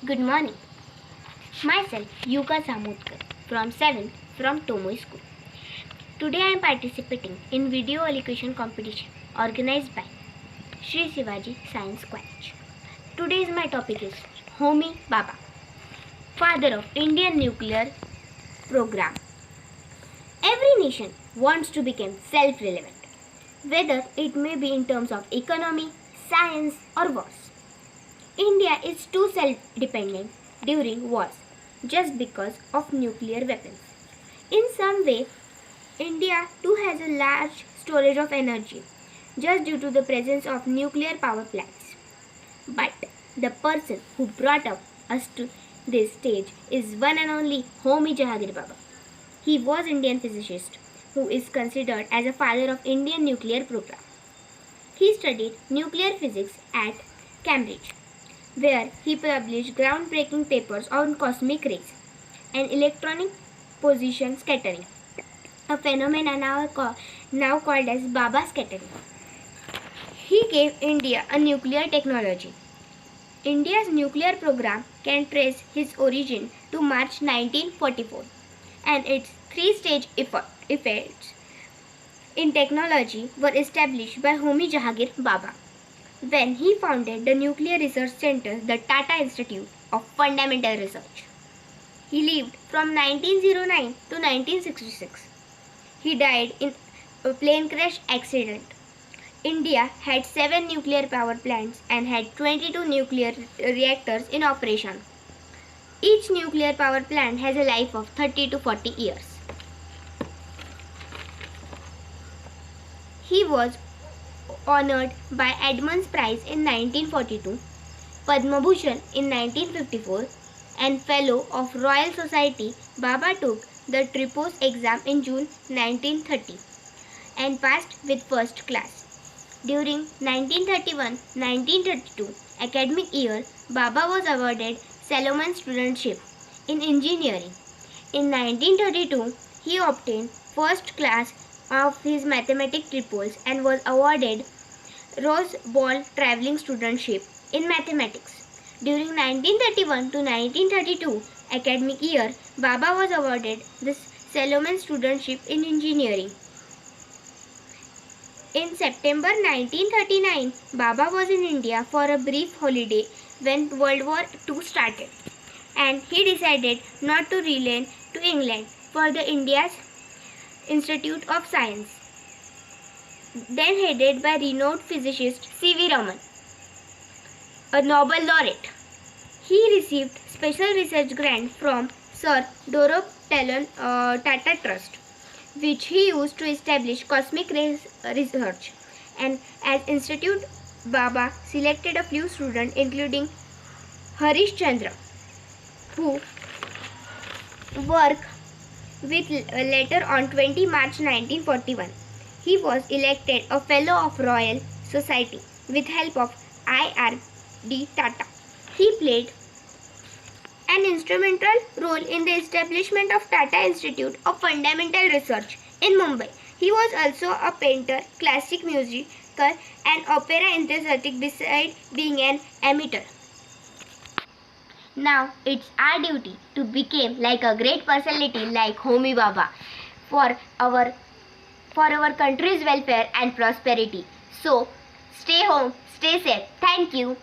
Good morning. Myself Yuka Samudkar from 7th from Tomoy School. Today I am participating in video elocution competition organized by Sri Shivaji Science College. Today's my topic is Homi Bhabha, father of Indian nuclear program. Every nation wants to become self-relevant, whether it may be in terms of economy, science or wars. India is too self-dependent during wars just because of nuclear weapons. In some way, India too has a large storage of energy just due to the presence of nuclear power plants. But the person who brought us to this stage is one and only Homi Jahangir Bhabha. He was Indian physicist who is considered as a father of Indian nuclear program. He studied nuclear physics at Cambridge, where he published groundbreaking papers on cosmic rays and electronic position scattering, a phenomenon now called as Bhabha scattering. He gave India a nuclear technology. India's nuclear program can trace his origin to March 1944 and its three-stage effects in technology were established by Homi Jahangir Bhabha when he founded the Nuclear Research Center, the Tata Institute of Fundamental Research. He lived from 1909 to 1966. He died in a plane crash accident. India had 7 nuclear power plants and had 22 nuclear reactors in operation. Each nuclear power plant has a life of 30 to 40 years. He was honored by Edmunds Prize in 1942, Padma Bhushan in 1954, and Fellow of Royal Society. Bhabha took the Tripos exam in June 1930 and passed with first class. During 1931-1932 academic year, Bhabha was awarded Salomon Studentship in Engineering. In 1932, he obtained first class of his mathematics tripos and was awarded Rose Ball Travelling Studentship in Mathematics. During 1931 to 1932 academic year, Bhabha was awarded the Salomon Studentship in Engineering. In September 1939, Bhabha was in India for a brief holiday when World War II started, and he decided not to relent to England for the India's Institute of Science, then headed by renowned physicist C.V. Raman, a Nobel laureate. He received special research grant from Sir Dorop Tata Trust, which he used to establish cosmic rays research. And as Institute, Bhabha selected a few students including Harish Chandra, who worked with later on 20 March 1941. He was elected a Fellow of Royal Society with help of I.R.D. Tata. He played an instrumental role in the establishment of Tata Institute of Fundamental Research in Mumbai. He was also a painter, classic musical and opera enthusiast besides being an amateur. Now it's our duty to become like a great personality like Homi Bhabha for our country's welfare and prosperity. So stay home, stay safe. Thank you.